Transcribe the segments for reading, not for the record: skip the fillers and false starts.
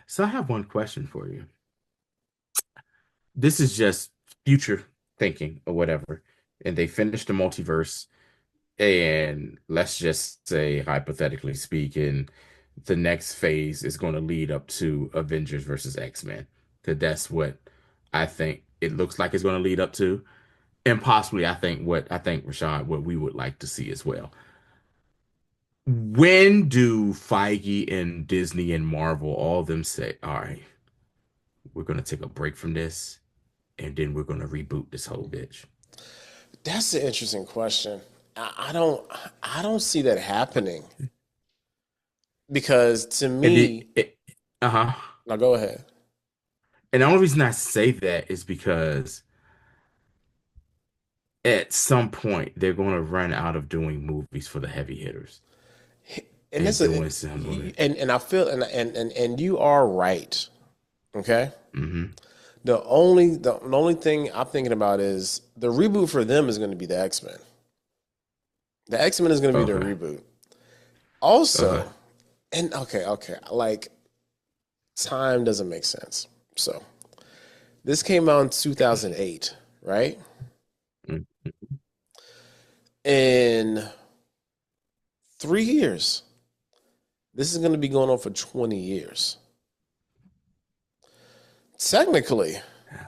So I have one question for you. This is just future thinking or whatever. And they finished the multiverse, and let's just say, hypothetically speaking, the next phase is going to lead up to Avengers versus X-Men. That that's what I think it looks like it's going to lead up to. And possibly I think Rashad, what we would like to see as well. When do Feige and Disney and Marvel all of them say, all right, we're gonna take a break from this and then we're gonna reboot this whole bitch? That's an interesting question. I don't see that happening because to And me, uh-huh. now go ahead. And the only reason I say that is because at some point they're gonna run out of doing movies for the heavy hitters And and that's a, doing some. and I feel and you are right. Okay. Mm-hmm. The only thing I'm thinking about is the reboot for them is going to be the X-Men. The X-Men is going to be their Okay. reboot. Okay. Also, and okay, like time doesn't make sense. So this came out in 2008, right? Mm. In 3 years, this is going to be going on for 20 years. Technically, Yeah.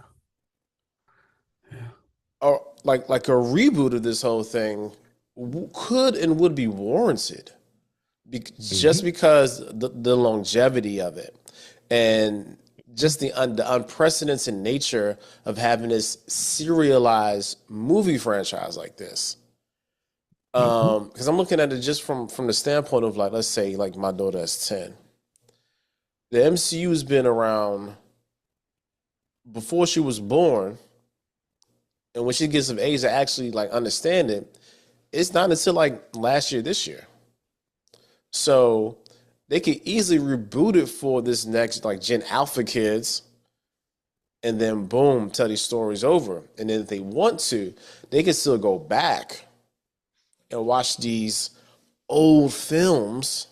Yeah. or like a reboot of this whole thing could and would be warranted just Mm-hmm. because the longevity of it and just the unprecedented nature of having this serialized movie franchise like this. Mm-hmm. Because I'm looking at it just from the standpoint of like, let's say like my daughter is 10. The MCU has been around before she was born, and when she gets of age to actually like understand it, it's not until like last year, this year. So they could easily reboot it for this next like Gen Alpha kids, and then boom, tell these stories over. And then if they want to, they can still go back and watch these old films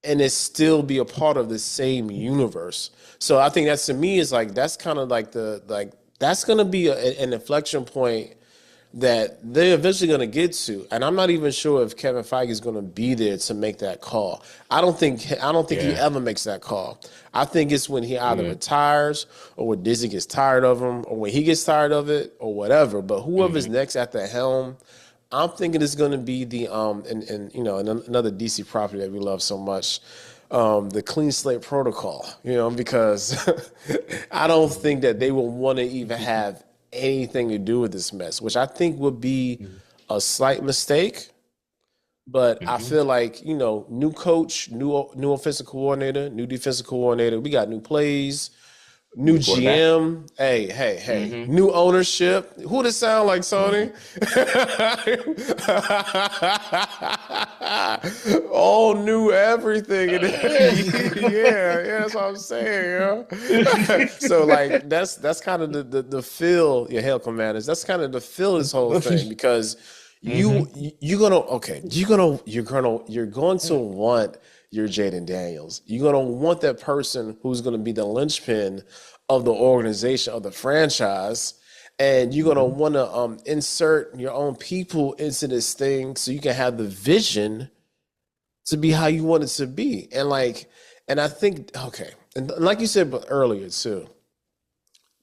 and it still be a part of the same universe. So I think that's to me is like that's kind of like the like that's gonna be an inflection point that they're eventually going to get to, and I'm not even sure if Kevin Feige is going to be there to make that call. I don't think he Yeah. ever makes that call. I think it's when he either Yeah. retires or when Disney gets tired of him or when he gets tired of it or whatever. But whoever's Mm-hmm. next at the helm, I'm thinking it's going to be the and you know another DC property that we love so much, the clean slate protocol. You know because I don't think that they will want to even have anything to do with this mess, which I think would be a slight mistake. But I Mm-hmm. feel like new coach, new offensive coordinator, new defensive coordinator. We got new plays, new New quarterback. GM. Hey, hey, hey. Mm-hmm. New ownership. Who does sound like Sony? Mm-hmm. All new everything. Yeah, that's what I'm saying, yo. So like that's kind of the feel, your Hail Commanders. That's kind of the feel of this whole thing because Mm-hmm. you're gonna okay, you're going to want your Jaden Daniels. You're gonna want that person who's gonna be the linchpin of the organization of the franchise, and you're gonna Mm-hmm. want to insert your own people into this thing so you can have the vision to be how you want it to be. And I think okay, and like you said but earlier too,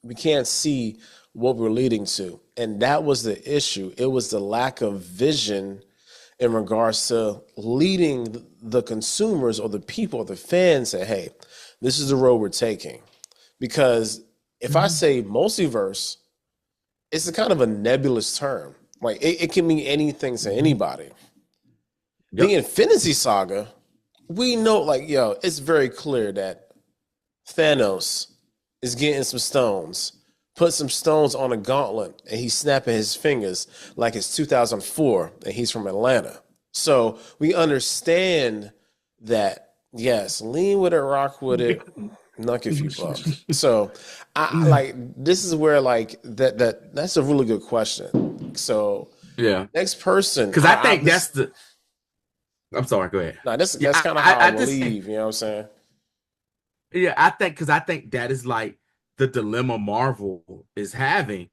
we can't see what we're leading to, and that was the issue. It was the lack of vision in regards to leading the consumers or the people or the fans say, hey, this is the road we're taking. Because if I Mm-hmm. say multiverse, it's a kind of a nebulous term. Like it can mean anything to Mm-hmm. anybody. The Yep. Infinity Saga, we know, like, yo, it's very clear that Thanos is getting some stones, put some stones on a gauntlet, and he's snapping his fingers like it's 2004 and he's from Atlanta. So we understand that, yes, lean with it, rock with it, knock if you buck. So I like this is where like that's a really good question. So Yeah. next person, Because I I think this that's the. I'm sorry. Go ahead. no, this Yeah. that's kind of how I I will just. leave. You know what I'm saying? Yeah, I think that is like the dilemma Marvel is having,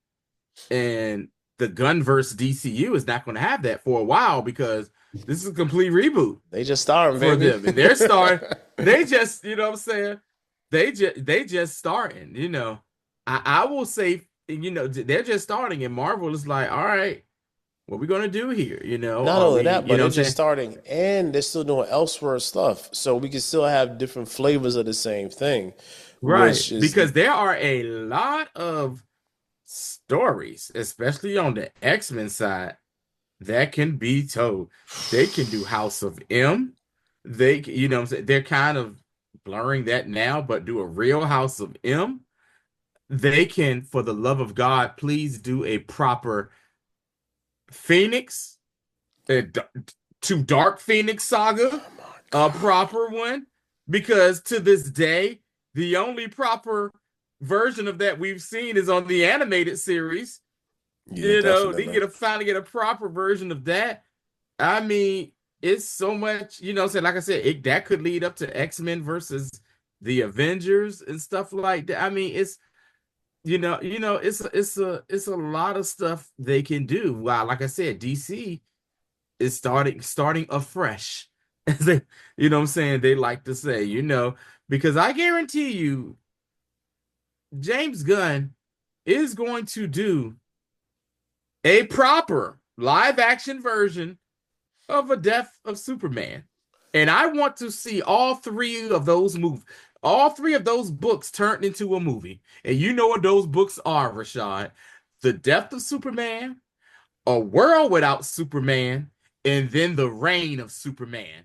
and the Gunverse DCU is not going to have that for a while because this is a complete reboot They just starting, for baby. them, and they're starting. They just, you know what I'm saying? They just starting. I will say, they're just starting, and Marvel is like, all right, what we gonna do here? Not Are only we, that, but what they're I'm just saying? starting and they're still doing elsewhere stuff. So we can still have different flavors of the same thing, Right, which is because there are a lot of stories, especially on the X-Men side, that can be told. They can do House of M. What I'm saying? They're kind of blurring that now, but do a real House of M. They can, for the love of God, please do a proper Phoenix, a to Dark Phoenix saga, oh my a God. proper one, because to this day, the only proper version of that we've seen is on the animated series. Yeah, They definitely. get a finally get a proper version of that. I mean, it's so much, so like I said, that could lead up to X-Men versus the Avengers and stuff like that. I mean, it's a lot of stuff they can do. Wow, like I said, DC is starting afresh. As they, what I'm saying, they like to say, because I guarantee you, James Gunn is going to do a proper live action version of A Death of Superman. And I want to see all three of those books turned into a movie. And you know what those books are, Rashad. The Death of Superman, A World Without Superman, and then The Reign of Superman.